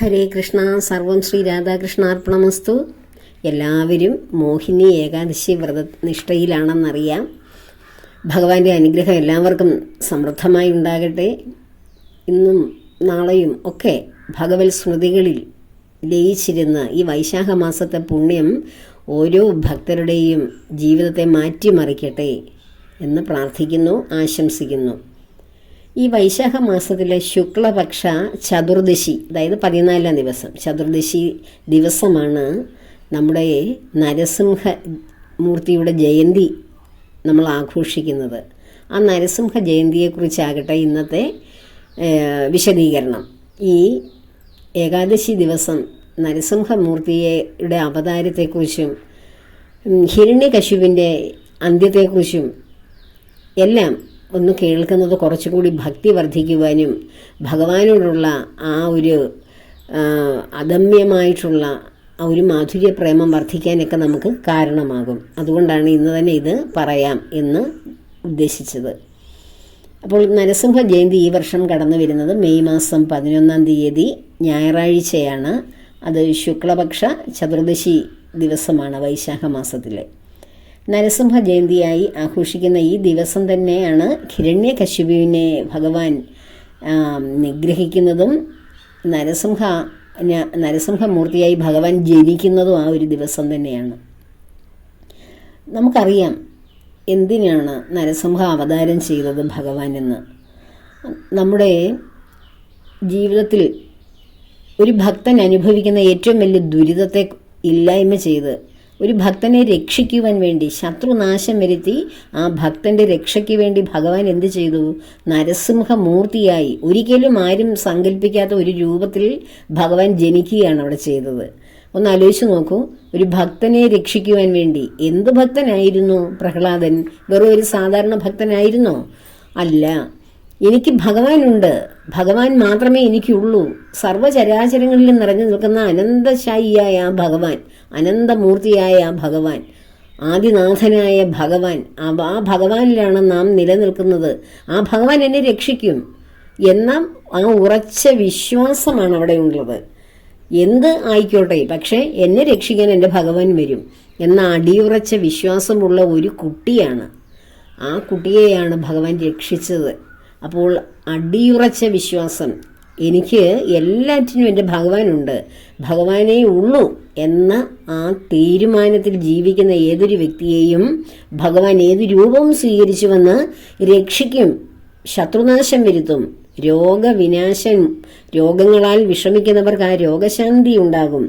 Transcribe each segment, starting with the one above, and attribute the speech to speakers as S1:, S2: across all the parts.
S1: ഹരേ കൃഷ്ണ. സർവം ശ്രീ രാധാകൃഷ്ണാർപ്പണമസ്തു. എല്ലാവരും മോഹിനി ഏകാദശി വ്രതനിഷ്ഠയിലാണെന്നറിയാം. ഭഗവാന്റെ അനുഗ്രഹം എല്ലാവർക്കും സമൃദ്ധമായി ഉണ്ടാകട്ടെ. ഇന്നും നാളെയും ഒക്കെ ഭഗവത് സ്മൃതികളിൽ ലയിച്ചിരുന്ന ഈ വൈശാഖ മാസത്തെ പുണ്യം ഓരോ ഭക്തരുടെയും ജീവിതത്തെ മാറ്റിമറിക്കട്ടെ എന്ന് പ്രാർത്ഥിക്കുന്നു, ആശംസിക്കുന്നു. ഈ വൈശാഖ മാസത്തിലെ ശുക്ലപക്ഷ ചതുർദശി, അതായത് 14-ാം ദിവസം, ചതുർദശി ദിവസമാണ് നമ്മുടെ നരസിംഹമൂർത്തിയുടെ ജയന്തി നമ്മൾ ആഘോഷിക്കുന്നത്. ആ നരസിംഹ ജയന്തിയെക്കുറിച്ചാകട്ടെ ഇന്നത്തെ വിശദീകരണം. ഈ ഏകാദശി ദിവസം നരസിംഹമൂർത്തിയുടെ അവതാരത്തെക്കുറിച്ചും ഹിരണ്യകശിപുവിൻ്റെ അന്ത്യത്തെക്കുറിച്ചും എല്ലാം ഒന്ന് കേൾക്കുന്നത് കുറച്ചുകൂടി ഭക്തി വർദ്ധിക്കുവാനും ഭഗവാനോടുള്ള ആ ഒരു അദമ്യമായിട്ടുള്ള ആ ഒരു മാധുര്യ പ്രേമം വർദ്ധിക്കാനൊക്കെ നമുക്ക് കാരണമാകും. അതുകൊണ്ടാണ് ഇന്ന് തന്നെ ഇത് പറയാം എന്ന് ഉദ്ദേശിച്ചത്. അപ്പോൾ നരസിംഹ ജയന്തി ഈ വർഷം കടന്നു വരുന്നത് മെയ് മാസം 11-ാം തീയതി ഞായറാഴ്ചയാണ്. അത് ശുക്ലപക്ഷ ചതുർദശി ദിവസമാണ് വൈശാഖ മാസത്തിലെ. നരസിംഹ ജയന്തിയായി ആഘോഷിക്കുന്ന ഈ ദിവസം തന്നെയാണ് ഹിരണ്യകശിപുവിനെ ഭഗവാൻ നിഗ്രഹിക്കുന്നതും നരസിംഹമൂർത്തിയായി ഭഗവാൻ ജനിക്കുന്നതും ആ ഒരു ദിവസം തന്നെയാണ്. നമുക്കറിയാം എന്തിനാണ് നരസിംഹ അവതാരം ചെയ്തത് ഭഗവാൻ എന്ന്. നമ്മുടെ ജീവിതത്തിൽ ഒരു ഭക്തൻ അനുഭവിക്കുന്ന ഏറ്റവും വലിയ ദുരിതത്തെ ഇല്ലായ്മ ചെയ്ത് ഒരു ഭക്തനെ രക്ഷിക്കുവാൻ വേണ്ടി, ശത്രുനാശം വരുത്തി ആ ഭക്തൻ്റെ രക്ഷയ്ക്ക് വേണ്ടി ഭഗവാൻ എന്ത് ചെയ്തു? നരസിംഹമൂർത്തിയായി ഒരിക്കലും ആരും സങ്കല്പിക്കാത്ത ഒരു രൂപത്തിൽ ഭഗവാൻ ജനിക്കുകയാണ് അവിടെ ചെയ്തത്. ഒന്ന് ആലോചിച്ച് നോക്കൂ. ഒരു ഭക്തനെ രക്ഷിക്കുവാൻ വേണ്ടി. എന്ത് ഭക്തനായിരുന്നു പ്രഹ്ലാദൻ? വെറും ഒരു സാധാരണ ഭക്തനായിരുന്നോ? അല്ല. എനിക്ക് ഭഗവാനുണ്ട്, ഭഗവാൻ മാത്രമേ എനിക്കുള്ളൂ. സർവ്വചരാചരങ്ങളിലും നിറഞ്ഞു നിൽക്കുന്ന അനന്തശായിയായ ആ ഭഗവാൻ, അനന്തമൂർത്തിയായ ആ ഭഗവാൻ, ആദിനാഥനായ ഭഗവാൻ, ആ ഭഗവാനിലാണ് നാം നിലനിൽക്കുന്നത്. ആ ഭഗവാൻ എന്നെ രക്ഷിക്കും എന്ന ആ ഉറച്ച വിശ്വാസമാണ് അവിടെ ഉള്ളത്. എന്ത് ആയിക്കോട്ടെ, പക്ഷേ എന്നെ രക്ഷിക്കാൻ എൻ്റെ ഭഗവാൻ വരും എന്ന അടിയുറച്ച വിശ്വാസമുള്ള ഒരു കുട്ടിയാണ്. ആ കുട്ടിയെയാണ് ഭഗവാൻ രക്ഷിച്ചത്. അപ്പോൾ അടിയുറച്ച വിശ്വാസം, എനിക്ക് എല്ലാറ്റിനും എൻ്റെ ഭഗവാനുണ്ട്, ഭഗവാനേ ഉള്ളൂ എന്ന ആ തീരുമാനത്തിൽ ജീവിക്കുന്ന ഏതൊരു വ്യക്തിയെയും ഭഗവാൻ ഏത് രൂപവും സ്വീകരിച്ചുവെന്ന് രക്ഷിക്കും, ശത്രുനാശം വരുത്തും, രോഗവിനാശം, രോഗങ്ങളാൽ വിഷമിക്കുന്നവർക്ക് ആ രോഗശാന്തി ഉണ്ടാകും,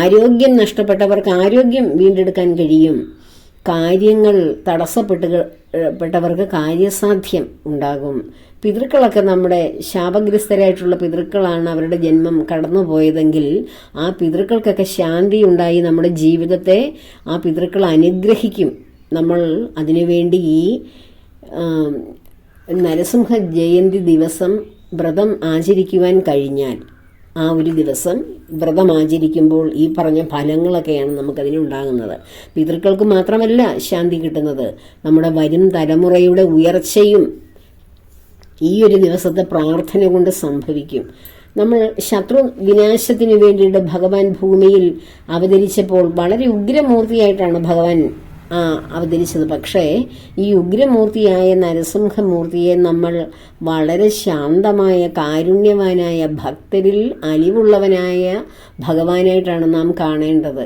S1: ആരോഗ്യം നഷ്ടപ്പെട്ടവർക്ക് ആരോഗ്യം വീണ്ടെടുക്കാൻ കഴിയും, കാര്യങ്ങൾ തടസ്സപ്പെട്ടവർക്ക് കാര്യസാധ്യം ഉണ്ടാകും. പിതൃക്കളൊക്കെ നമ്മുടെ ശാപഗ്രസ്തരായിട്ടുള്ള പിതൃക്കളാണ് അവരുടെ ജന്മം കടന്നുപോയതെങ്കിൽ ആ പിതൃക്കൾക്കൊക്കെ ശാന്തി ഉണ്ടായി നമ്മുടെ ജീവിതത്തെ ആ പിതൃക്കൾ അനുഗ്രഹിക്കും. നമ്മൾ അതിനുവേണ്ടി ഈ നരസിംഹ ജയന്തി ദിവസം വ്രതം ആചരിക്കുവാൻ കഴിഞ്ഞാൽ, ആ ഒരു ദിവസം വ്രതം ആചരിക്കുമ്പോൾ ഈ പറഞ്ഞ ഫലങ്ങളൊക്കെയാണ് നമുക്കതിനുണ്ടാകുന്നത്. പിതൃക്കൾക്ക് മാത്രമല്ല ശാന്തി കിട്ടുന്നത്, നമ്മുടെ വരും തലമുറയുടെ ഉയർച്ചയും ഈ ഒരു ദിവസത്തെ പ്രാർത്ഥന കൊണ്ട് സംഭവിക്കും. നമ്മൾ ശത്രു വിനാശത്തിന് വേണ്ടിയിട്ട് ഭഗവാൻ ഭൂമിയിൽ അവതരിച്ചപ്പോൾ വളരെ ഉഗ്രമൂർത്തിയായിട്ടാണ് ഭഗവാൻ അവതരിച്ചത്. പക്ഷേ ഈ ഉഗ്രമൂർത്തിയായ നരസിംഹമൂർത്തിയെ നമ്മൾ വളരെ ശാന്തമായ, കാരുണ്യവാനായ, ഭക്തരിൽ അലിവുള്ളവനായ ഭഗവാനായിട്ടാണ് നാം കാണേണ്ടത്.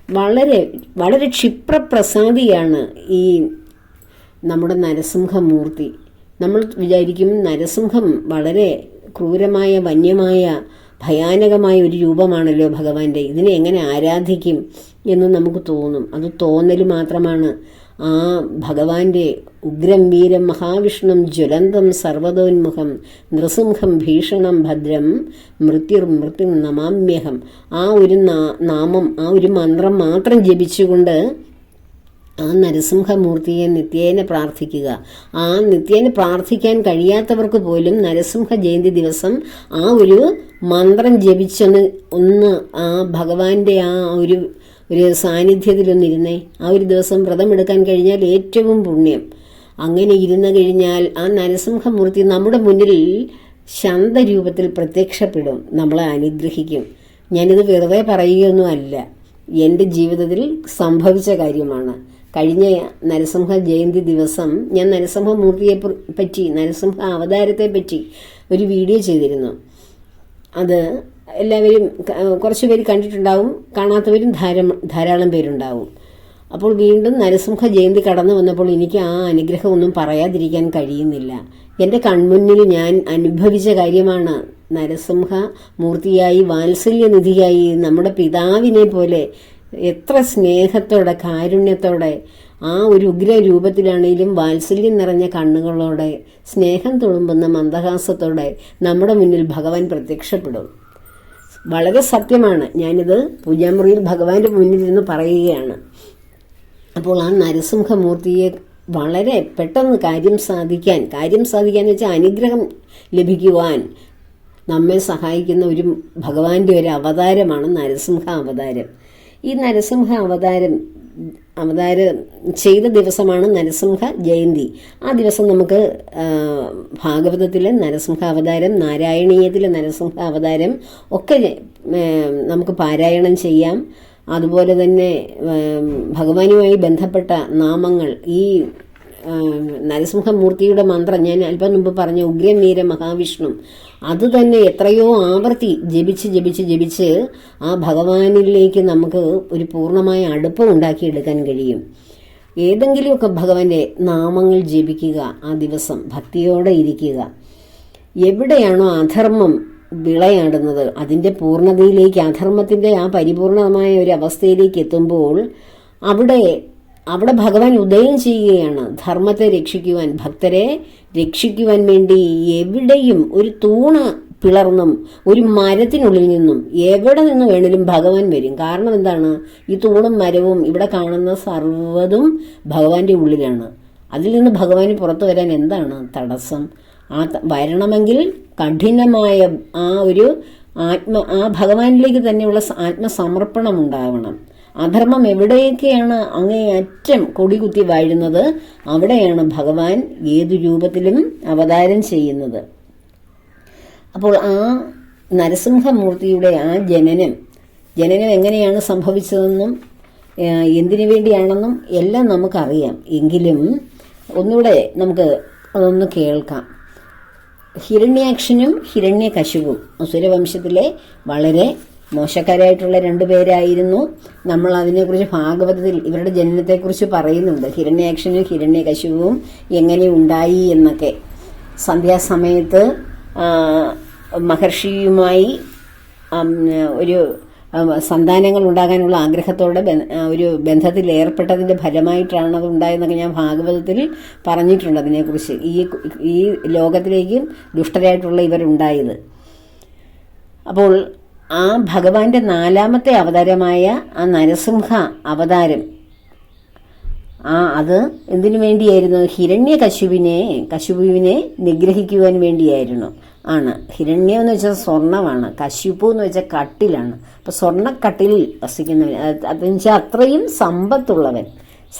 S1: വളരെ വളരെ ക്ഷിപ്രപ്രസാദിയാണ് ഈ നമ്മുടെ നരസിംഹമൂർത്തി. നമ്മൾ വിചാരിക്കും നരസിംഹം വളരെ ക്രൂരമായ, വന്യമായ, ഭയാനകമായ ഒരു രൂപമാണല്ലോ ഭഗവാന്റെ, ഇതിനെ എങ്ങനെ ആരാധിക്കും എന്ന് നമുക്ക് തോന്നും. അത് തോന്നൽ മാത്രമാണ്. ആ ഭഗവാന്റെ ഉഗ്രം വീരം മഹാവിഷ്ണും ജ്വലന്തം സർവതോന്മുഖം നൃസിംഹം ഭീഷണം ഭദ്രം മൃത്യുർ നമാമ്യഹം, ആ ഒരു നാമം, ആ ഒരു മന്ത്രം മാത്രം ജപിച്ചുകൊണ്ട് ആ നരസിംഹമൂർത്തിയെ നിത്യേന പ്രാർത്ഥിക്കുക. ആ നിത്യേന പ്രാർത്ഥിക്കാൻ കഴിയാത്തവർക്ക് പോലും നരസിംഹ ജയന്തി ദിവസം ആ ഒരു മന്ത്രം ജപിച്ചൊന്ന് ആ ഭഗവാന്റെ ആ ഒരു സാന്നിധ്യത്തിലൊന്നിരുന്നേ. ആ ഒരു ദിവസം വ്രതമെടുക്കാൻ കഴിഞ്ഞാൽ ഏറ്റവും പുണ്യം. അങ്ങനെ ഇരുന്നു കഴിഞ്ഞാൽ ആ നരസിംഹമൂർത്തി നമ്മുടെ മുന്നിൽ ശാന്തരൂപത്തിൽ പ്രത്യക്ഷപ്പെടും, നമ്മളെ അനുഗ്രഹിക്കും. ഞാനിത് വെറുതെ പറയുകയൊന്നുമല്ല, എൻ്റെ ജീവിതത്തിൽ സംഭവിച്ച കാര്യമാണ്. കഴിഞ്ഞ നരസിംഹ ജയന്തി ദിവസം ഞാൻ നരസിംഹമൂർത്തിയെ പറ്റി, നരസിംഹ അവതാരത്തെ പറ്റി ഒരു വീഡിയോ ചെയ്തിരുന്നു. അത് എല്ലാവരും കുറച്ച് പേര് കണ്ടിട്ടുണ്ടാവും, കാണാത്തവരും ധാരാളം പേരുണ്ടാവും. അപ്പോൾ വീണ്ടും നരസിംഹ ജയന്തി കടന്നു വന്നപ്പോൾ എനിക്ക് ആ അനുഗ്രഹം ഒന്നും പറയാതിരിക്കാൻ കഴിയുന്നില്ല. എൻ്റെ കൺമുന്നിൽ ഞാൻ അനുഭവിച്ച കാര്യമാണ്. നരസിംഹ മൂർത്തിയായി, വാത്സല്യനിധിയായി, നമ്മുടെ പിതാവിനെ പോലെ എത്ര സ്നേഹത്തോടെ, കാരുണ്യത്തോടെ, ആ ഒരു ഉഗ്രരൂപത്തിലാണെങ്കിലും വാത്സല്യം നിറഞ്ഞ കണ്ണുകളോടെ, സ്നേഹം തുളുമ്പുന്ന മന്ദഹാസത്തോടെ നമ്മുടെ മുന്നിൽ ഭഗവാൻ പ്രത്യക്ഷപ്പെടും. വളരെ സത്യമാണ്. ഞാനിത് പൂജാമുറിയിൽ ഭഗവാന്റെ മുന്നിൽ നിന്ന് പറയുകയാണ്. അപ്പോൾ ആ നരസിംഹമൂർത്തിയെ വളരെ പെട്ടെന്ന് കാര്യം സാധിക്കാൻ എന്ന് വെച്ചാൽ അനുഗ്രഹം ലഭിക്കുവാൻ നമ്മെ സഹായിക്കുന്ന ഒരു ഭഗവാന്റെ ഒരു അവതാരമാണ് നരസിംഹ അവതാരം. ഈ നരസിംഹ അവതാരം ചെയ്ത ദിവസമാണ് നരസിംഹ ജയന്തി. ആ ദിവസം നമുക്ക് ഭാഗവതത്തിലെ നരസിംഹ അവതാരം, നാരായണീയത്തിലെ നരസിംഹ അവതാരം ഒക്കെ നമുക്ക് പാരായണം ചെയ്യാം. അതുപോലെ തന്നെ ഭഗവാനുമായി ബന്ധപ്പെട്ട നാമങ്ങൾ, ഈ നരസിംഹമൂർത്തിയുടെ മന്ത്രം ഞാൻ അല്പം മുമ്പ് പറഞ്ഞ ഉഗ്രം വീര മഹാവിഷ്ണു, അത് തന്നെ എത്രയോ ആവർത്തി ജപിച്ച് ആ ഭഗവാനിലേക്ക് നമുക്ക് ഒരു പൂർണ്ണമായ അടുപ്പം ഉണ്ടാക്കിയെടുക്കാൻ കഴിയും. ഏതെങ്കിലുമൊക്കെ ഭഗവാന്റെ നാമങ്ങൾ ജപിക്കുക, ആ ദിവസം ഭക്തിയോടെ ഇരിക്കുക. എവിടെയാണോ അധർമ്മം വിളയാടുന്നത്, അതിൻ്റെ പൂർണ്ണതയിലേക്ക്, അധർമ്മത്തിൻ്റെ ആ പരിപൂർണമായ ഒരു അവസ്ഥയിലേക്ക് എത്തുമ്പോൾ അവിടെ ഭഗവാൻ ഉദയം ചെയ്യുകയാണ്. ധർമ്മത്തെ രക്ഷിക്കുവാൻ, ഭക്തരെ രക്ഷിക്കുവാൻ വേണ്ടി എവിടെയും ഒരു തൂണ് പിളർന്നും ഒരു മരത്തിനുള്ളിൽ നിന്നും എവിടെ നിന്ന് വേണേലും ഭഗവാൻ വരും. കാരണം എന്താണ്? ഈ തൂണും മരവും ഇവിടെ കാണുന്ന സർവ്വതും ഭഗവാന്റെ ഉള്ളിലാണ്. അതിൽ നിന്ന് ഭഗവാന് പുറത്തു വരാൻ എന്താണ് തടസ്സം? വരണമെങ്കിൽ കഠിനമായ ആ ഭഗവാനിലേക്ക് തന്നെയുള്ള ആത്മസമർപ്പണം ഉണ്ടാവണം. അധർമ്മം എവിടെയൊക്കെയാണ് അങ്ങേയറ്റം കൊടികുത്തി വാഴുന്നത്, അവിടെയാണ് ഭഗവാൻ ഏതു രൂപത്തിലും അവതാരം ചെയ്യുന്നത്. അപ്പോൾ ആ നരസിംഹമൂർത്തിയുടെ ആ ജനനം എങ്ങനെയാണ് സംഭവിച്ചതെന്നും എന്തിനു വേണ്ടിയാണെന്നും എല്ലാം നമുക്കറിയാം. എങ്കിലും ഒന്നുകൂടെ നമുക്ക് അതൊന്ന് കേൾക്കാം. ഹിരണ്യാക്ഷനും ഹിരണ്യകശിപുവും അസുരവംശത്തിലെ വളരെ മോശക്കാരായിട്ടുള്ള രണ്ടുപേരായിരുന്നു. നമ്മൾ അതിനെക്കുറിച്ച് ഭാഗവതത്തിൽ ഇവരുടെ ജനനത്തെക്കുറിച്ച് പറയുന്നുണ്ട്. ഹിരണ്യാക്ഷനും ഹിരണ്യകശിപുവും എങ്ങനെ ഉണ്ടായി എന്നൊക്കെ. സന്ധ്യാസമയത്ത് മഹർഷിയുമായി ഒരു സന്താനങ്ങൾ ഉണ്ടാകാനുള്ള ആഗ്രഹത്തോടെ ഒരു ബന്ധത്തിൽ ഏർപ്പെട്ടതിൻ്റെ ഫലമായിട്ടാണ് അത് ഉണ്ടായതെന്നൊക്കെ ഞാൻ ഭാഗവതത്തിൽ പറഞ്ഞിട്ടുണ്ട്. അതിനെക്കുറിച്ച് ഈ ലോകത്തിലേക്കും ദുഷ്ടരായിട്ടുള്ള ഇവരുണ്ടായത്. അപ്പോൾ ആ ഭഗവാന്റെ 4ാമത്തെ അവതാരമായ ആ നരസിംഹ അവതാരം അത് എന്തിനു വേണ്ടിയായിരുന്നു? കശുപുവിനെ നിഗ്രഹിക്കുവാൻ വേണ്ടിയായിരുന്നു. ഹിരണ്യം എന്ന് വെച്ചാൽ സ്വർണ്ണമാണ്, കശിപു എന്ന് വെച്ചാൽ കട്ടിലാണ്. അപ്പോൾ സ്വർണ്ണക്കട്ടിലിൽ വസിക്കുന്നവൻ, അതെന്ന് വെച്ചാൽ അത്രയും സമ്പത്തുള്ളവൻ,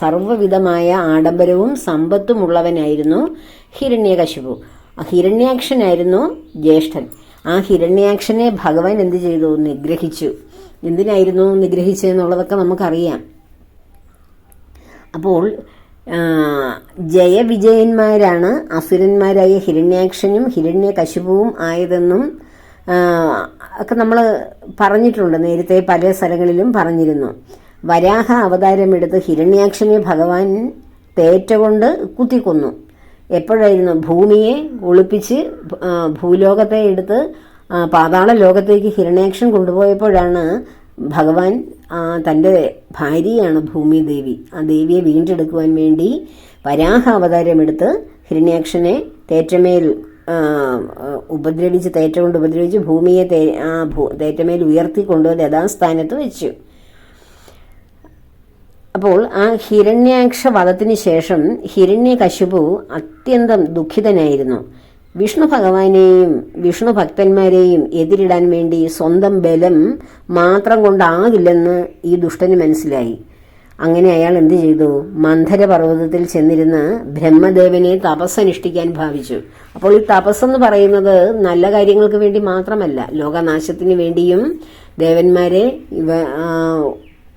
S1: സർവ്വവിധമായ ആഡംബരവും സമ്പത്തുമുള്ളവനായിരുന്നു ഹിരണ്യകശിപു. ഹിരണ്യാക്ഷനായിരുന്നു ജ്യേഷ്ഠൻ. ആ ഹിരണ്യാക്ഷനെ ഭഗവാൻ എന്ത് ചെയ്തു? നിഗ്രഹിച്ചു. എന്തിനായിരുന്നു നിഗ്രഹിച്ചതെന്നുള്ളതൊക്കെ നമുക്കറിയാം. അപ്പോൾ ജയവിജയന്മാരാണ് അസുരന്മാരായ ഹിരണ്യാക്ഷനും ഹിരണ്യകശിപുവും ആയതെന്നും ഒക്കെ നമ്മൾ പറഞ്ഞിട്ടുണ്ട്. നേരത്തെ പല സ്ഥലങ്ങളിലും പറഞ്ഞിരുന്നു. വരാഹ അവതാരമെടുത്ത് ഹിരണ്യാക്ഷനെ ഭഗവാൻ തേറ്റ കൊണ്ട് കുത്തിക്കൊന്നു. എപ്പോഴായിരുന്നു? ഭൂമിയെ ഒളിപ്പിച്ച് ഭൂലോകത്തെ എടുത്ത് പാതാള ലോകത്തേക്ക് ഹിരണ്യാക്ഷൻ കൊണ്ടുപോയപ്പോഴാണ് ഭഗവാൻ തൻ്റെ ഭാര്യയാണ് ഭൂമിദേവി, ആ ദേവിയെ വീണ്ടെടുക്കുവാൻ വേണ്ടി വരാഹ അവതാരമെടുത്ത് ഹിരണ്യാക്ഷനെ തേറ്റമേൽ തേറ്റ കൊണ്ട് ഉപദ്രവിച്ച് ഭൂമിയെ തേറ്റമേൽ ഉയർത്തിക്കൊണ്ട് യഥാസ്ഥാനത്ത് വെച്ചു. അപ്പോൾ ആ ഹിരണ്യാക്ഷ വധത്തിന് ശേഷം ഹിരണ്യകശിപു അത്യന്തം ദുഃഖിതനായിരുന്നു. വിഷ്ണു ഭഗവാനെയും വിഷ്ണു ഭക്തന്മാരെയും എതിരിടാൻ വേണ്ടി സ്വന്തം ബലം മാത്രം കൊണ്ടാകില്ലെന്ന് ഈ ദുഷ്ടന് മനസ്സിലായി. അങ്ങനെ അയാൾ എന്ത് ചെയ്തു? മന്ധര പർവ്വതത്തിൽ ചെന്നിരുന്ന് ബ്രഹ്മദേവനെ തപസ്സനുഷ്ഠിക്കാൻ ഭാവിച്ചു. അപ്പോൾ ഈ തപസ്സെന്ന് പറയുന്നത് നല്ല കാര്യങ്ങൾക്ക് വേണ്ടി മാത്രമല്ല, ലോകനാശത്തിന് വേണ്ടിയും ദേവന്മാരെ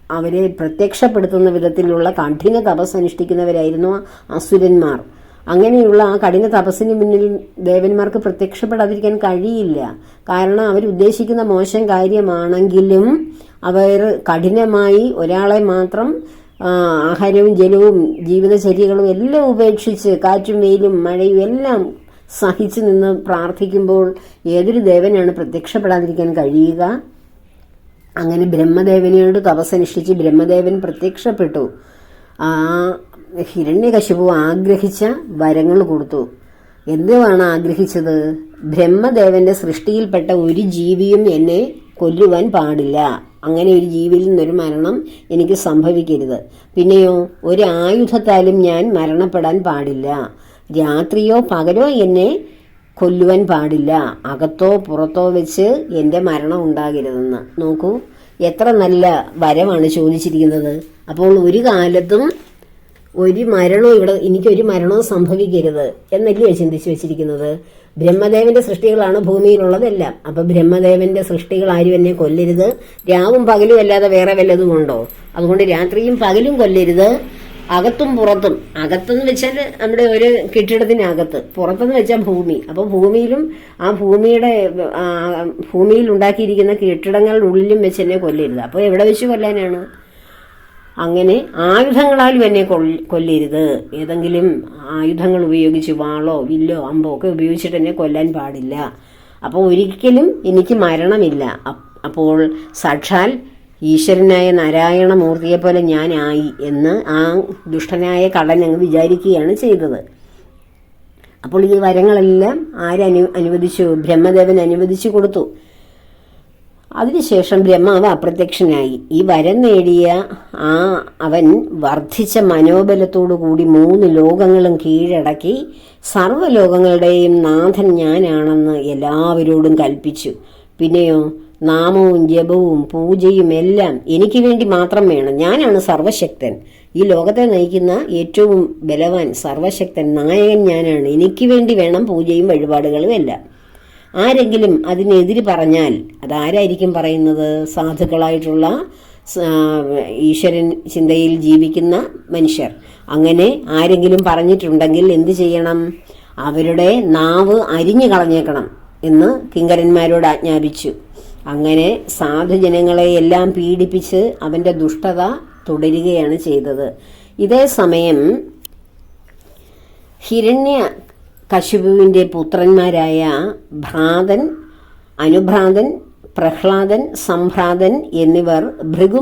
S1: അവരെ പ്രത്യക്ഷപ്പെടുത്തുന്ന വിധത്തിലുള്ള കഠിന തപസ് അനുഷ്ഠിക്കുന്നവരായിരുന്നു അസുരന്മാർ. അങ്ങനെയുള്ള ആ കഠിന തപസ്സിന് മുന്നിൽ ദേവന്മാർക്ക് പ്രത്യക്ഷപ്പെടാതിരിക്കാൻ കഴിയില്ല. കാരണം അവരുദ്ദേശിക്കുന്ന മോശം കാര്യമാണെങ്കിലും അവർ കഠിനമായി ഒരാളെ മാത്രം ആഹാരവും ജലവും ജീവിതചര്യകളും എല്ലാം ഉപേക്ഷിച്ച് കാറ്റും വെയിലും മഴയും എല്ലാം സഹിച്ചു നിന്ന് പ്രാർത്ഥിക്കുമ്പോൾ ഏതൊരു ദേവനാണ് പ്രത്യക്ഷപ്പെടാതിരിക്കാൻ കഴിയുക? അങ്ങനെ ബ്രഹ്മദേവനോട് തപസ്സനുഷ്ഠിച്ച് ബ്രഹ്മദേവൻ പ്രത്യക്ഷപ്പെട്ടു. ആ ഹിരണ്യകശിപു ആഗ്രഹിച്ച വരങ്ങൾ കൊടുത്തു. എന്തുവാണ് ആഗ്രഹിച്ചത്? ബ്രഹ്മദേവന്റെ സൃഷ്ടിയിൽപ്പെട്ട ഒരു ജീവിയും എന്നെ കൊല്ലുവാൻ പാടില്ല. അങ്ങനെ ഒരു ജീവിയിൽ നിന്നൊരു മരണം എനിക്ക് സംഭവിക്കരുത്. പിന്നെയോ ഒരു ആയുധത്താലും ഞാൻ മരണപ്പെടാൻ പാടില്ല. രാത്രിയോ പകലോ എന്നെ കൊല്ലുവാൻ പാടില്ല. അകത്തോ പുറത്തോ വെച്ച് എൻ്റെ മരണം ഉണ്ടാകരുതെന്ന്. നോക്കൂ, എത്ര നല്ല വരമാണ് ചോദിച്ചിരിക്കുന്നത്. അപ്പോൾ ഒരു കാലത്തും ഒരു മരണവും എനിക്കൊരു മരണവും സംഭവിക്കരുത് എന്നല്ലേ ചിന്തിച്ചു വെച്ചിരിക്കുന്നത്. ബ്രഹ്മദേവന്റെ സൃഷ്ടികളാണ് ഭൂമിയിലുള്ളതെല്ലാം. അപ്പൊ ബ്രഹ്മദേവന്റെ സൃഷ്ടികൾ ആരും എന്നെ കൊല്ലരുത്. രാവും പകലും അല്ലാതെ വേറെ വല്ലതും ഉണ്ടോ? അതുകൊണ്ട് രാത്രിയും പകലും കൊല്ലരുത്. അകത്തും പുറത്തും, അകത്തെന്ന് വെച്ചാൽ നമ്മുടെ ഒരു കെട്ടിടത്തിനകത്ത്, പുറത്തെന്ന് വെച്ചാൽ ഭൂമി. അപ്പോൾ ഭൂമിയിലും ആ ഭൂമിയിൽ ഉണ്ടാക്കിയിരിക്കുന്ന കെട്ടിടങ്ങളുടെ ഉള്ളിലും വെച്ച് എന്നെ കൊല്ലരുത്. അപ്പോൾ എവിടെ വെച്ച് കൊല്ലാനാണ്? അങ്ങനെ ആയുധങ്ങളാലും എന്നെ കൊല്ലരുത്. ഏതെങ്കിലും ആയുധങ്ങൾ ഉപയോഗിച്ച് വാളോ വില്ലോ അമ്പോ ഒക്കെ ഉപയോഗിച്ചിട്ട് എന്നെ കൊല്ലാൻ പാടില്ല. അപ്പോൾ ഒരിക്കലും എനിക്ക് മരണമില്ല. അപ്പോൾ സാക്ഷാൽ ഈശ്വരനായ നാരായണമൂർത്തിയെ പോലെ ഞാനായി എന്ന് ആ ദുഷ്ടനായ കള്ളൻ അങ്ങ് വിചാരിക്കുകയാണ് ചെയ്തത്. അപ്പോൾ ഈ വരങ്ങളെല്ലാം അനുവദിച്ചു? ബ്രഹ്മദേവൻ അനുവദിച്ചു കൊടുത്തു. അതിനുശേഷം ബ്രഹ്മാവ് അപ്രത്യക്ഷനായി. ഈ വരം നേടിയ അവൻ വർദ്ധിച്ച മനോബലത്തോടു കൂടി 3 ലോകങ്ങളും കീഴടക്കി സർവ്വലോകങ്ങളുടെയും നാഥൻ ഞാനാണെന്ന് എല്ലാവരോടും കൽപ്പിച്ചു. പിന്നെയോ നാമവും ജപവും പൂജയും എല്ലാം എനിക്ക് വേണ്ടി മാത്രം വേണം. ഞാനാണ് സർവശക്തൻ, ഈ ലോകത്തെ നയിക്കുന്ന ഏറ്റവും ബലവാൻ സർവശക്തൻ നായകൻ ഞാനാണ്. എനിക്ക് വേണ്ടി വേണം പൂജയും വഴിപാടുകളും എല്ലാം. ആരെങ്കിലും അതിനെതിര് പറഞ്ഞാൽ അതാരായിരിക്കും പറയുന്നത്? സാധുക്കളായിട്ടുള്ള ഈശ്വരൻ ചിന്തയിൽ ജീവിക്കുന്ന മനുഷ്യർ. അങ്ങനെ ആരെങ്കിലും പറഞ്ഞിട്ടുണ്ടെങ്കിൽ എന്തു ചെയ്യണം? അവരുടെ നാവ് അരിഞ്ഞു കളഞ്ഞേക്കണം എന്ന് കിങ്കരന്മാരോട് ആജ്ഞാപിച്ചു. അങ്ങനെ സാധുജനങ്ങളെ എല്ലാം പീഡിപ്പിച്ച് അവന്റെ ദുഷ്ടത തുടരുകയാണ് ചെയ്തത്. ഇതേ സമയം ഹിരണ്യകശിപുവിന്റെ പുത്രന്മാരായ ഭ്രാതൻ, അനുഭ്രാതൻ, പ്രഹ്ലാദൻ, സംഭ്രാതൻ എന്നിവർ ഭൃഗു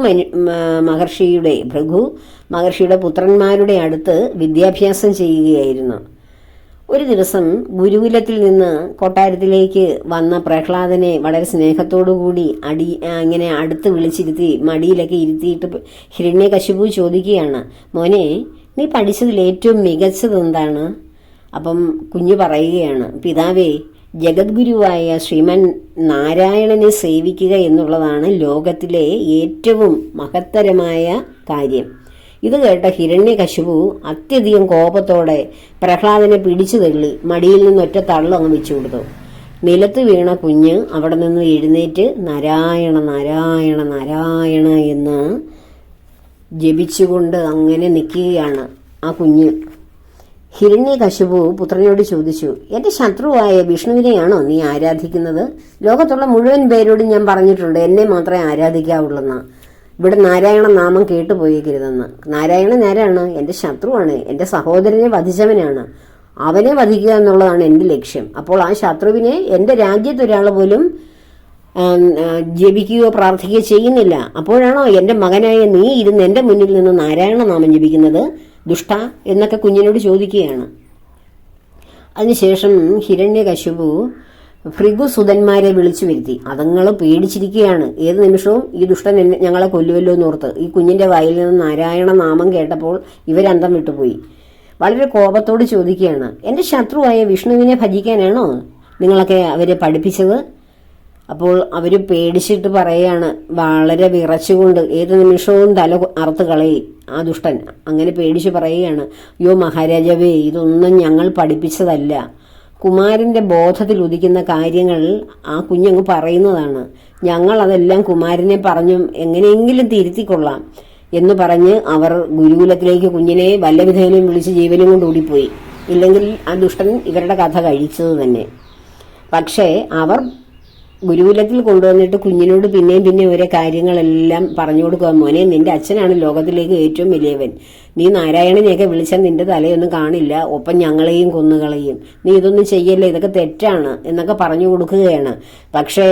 S1: മഹർഷിയുടെ പുത്രന്മാരുടെ അടുത്ത് വിദ്യാഭ്യാസം ചെയ്യുകയായിരുന്നു. ഒരു ദിവസം ഗുരുകുലത്തിൽ നിന്ന് കൊട്ടാരത്തിലേക്ക് വന്ന പ്രഹ്ലാദനെ വളരെ സ്നേഹത്തോടുകൂടി ഇങ്ങനെ അടുത്ത് വിളിച്ചിരുത്തി മടിയിലൊക്കെ ഇരുത്തിയിട്ട് ഹിരണ്യകശിപു ചോദിക്കുകയാണ്, മോനെ, നീ പഠിച്ചതിൽ ഏറ്റവും മികച്ചത് എന്താണ്? അപ്പം കുഞ്ഞു പറയുകയാണ്, പിതാവേ, ജഗദ്ഗുരുവായ ശ്രീമൻ നാരായണനെ സേവിക്കുക എന്നുള്ളതാണ് ലോകത്തിലെ ഏറ്റവും മഹത്തരമായ കാര്യം. ഇത് കേട്ട ഹിരണ്യകശിപു അത്യധികം കോപത്തോടെ പ്രഹ്ലാദനെ പിടിച്ചു തള്ളി മടിയിൽ നിന്ന് ഒറ്റ തള്ളു അങ്ങ് വെച്ചു കൊടുത്തു. നിലത്ത് വീണ കുഞ്ഞ് അവിടെ നിന്ന് എഴുന്നേറ്റ് നാരായണ നാരായണ നാരായണ എന്ന് ജപിച്ചുകൊണ്ട് അങ്ങനെ നിൽക്കുകയാണ് ആ കുഞ്ഞ്. ഹിരണ്യകശിപു പുത്രനോട് ചോദിച്ചു, എന്റെ ശത്രുവായ വിഷ്ണുവിനെയാണോ നീ ആരാധിക്കുന്നത്? ലോകത്തുള്ള മുഴുവൻ പേരോടും ഞാൻ പറഞ്ഞിട്ടുണ്ട് എന്നെ മാത്രമേ ആരാധിക്കാവുള്ളെന്ന്. ഇവിടെ നാരായണ നാമം കേട്ടുപോയേക്കരുതെന്ന്. നാരായണൻ ആരാണ്? എന്റെ ശത്രുവാണ്, എന്റെ സഹോദരനെ വധിച്ചവനാണ്. അവനെ വധിക്കുക എന്നുള്ളതാണ് എന്റെ ലക്ഷ്യം. അപ്പോൾ ആ ശത്രുവിനെ എന്റെ രാജ്യത്തൊരാൾ പോലും ജപിക്കുകയോ പ്രാർത്ഥിക്കുകയോ ചെയ്യുന്നില്ല. അപ്പോഴാണോ എന്റെ മകനായ നീ ഇരുന്ന് എന്റെ മുന്നിൽ നിന്ന് നാരായണ നാമം ജപിക്കുന്നത്? ദുഷ്ട എന്നൊക്കെ കുഞ്ഞിനോട് ചോദിക്കുകയാണ്. അതിനുശേഷം ഹിരണ്യകശിപു ഭൃഗുസുതന്മാരെ വിളിച്ചു വരുത്തി. അതങ്ങൾ പേടിച്ചിരിക്കുകയാണ്. ഏത് നിമിഷവും ഈ ദുഷ്ടൻ ഞങ്ങളെ കൊല്ലുവല്ലോ എന്നോർത്ത്. ഈ കുഞ്ഞിന്റെ വായിൽ നിന്ന് നാരായണ നാമം കേട്ടപ്പോൾ ഇവരന്തം വിട്ടുപോയി. വളരെ കോപത്തോട് ചോദിക്കുകയാണ്, എന്റെ ശത്രുവായ വിഷ്ണുവിനെ ഭജിക്കാനാണോ നിങ്ങളൊക്കെ അവരെ പഠിപ്പിച്ചത്? അപ്പോൾ അവർ പേടിച്ചിട്ട് പറയാണ്, വളരെ വിറച്ചുകൊണ്ട്, ഏത് നിമിഷവും തല അറുത്ത് കളയും ആ ദുഷ്ടൻ. അങ്ങനെ പേടിച്ച് പറയുകയാണ്, അയ്യോ മഹാരാജാവേ, ഇതൊന്നും ഞങ്ങൾ പഠിപ്പിച്ചതല്ല. കുമാരൻ്റെ ബോധത്തിൽ ഉദിക്കുന്ന കാര്യങ്ങൾ ആ കുഞ്ഞങ്ങ് പറയുന്നതാണ്. ഞങ്ങൾ അതെല്ലാം കുമാരനെ പറഞ്ഞും എങ്ങനെയെങ്കിലും തിരുത്തിക്കൊള്ളാം എന്ന് പറഞ്ഞ് അവർ ഗുരുകുലത്തിലേക്ക് കുഞ്ഞിനെ വല്ലവിധേനയും വിളിച്ച് ജീവനും കൊണ്ട് ഓടിപ്പോയി. ഇല്ലെങ്കിൽ ആ ദുഷ്ടൻ ഇവരുടെ കഥ കഴിച്ചത് തന്നെ. പക്ഷേ അവർ ഗുരുകുലത്തിൽ കൊണ്ടുവന്നിട്ട് കുഞ്ഞിനോട് പിന്നെയും ഓരോ കാര്യങ്ങളെല്ലാം പറഞ്ഞു കൊടുക്കുക. മോനെ, നിന്റെ അച്ഛനാണ് ലോകത്തിലേക്ക് ഏറ്റവും വലിയവൻ. നീ നാരായണനെയൊക്കെ വിളിച്ചാൽ നിന്റെ തലയൊന്നും കാണില്ല, ഒപ്പം ഞങ്ങളെയും കൊന്നുകളയും. നീ ഇതൊന്നും ചെയ്യല്ലേ, ഇതൊക്കെ തെറ്റാണ് എന്നൊക്കെ പറഞ്ഞു കൊടുക്കുകയാണ്. പക്ഷേ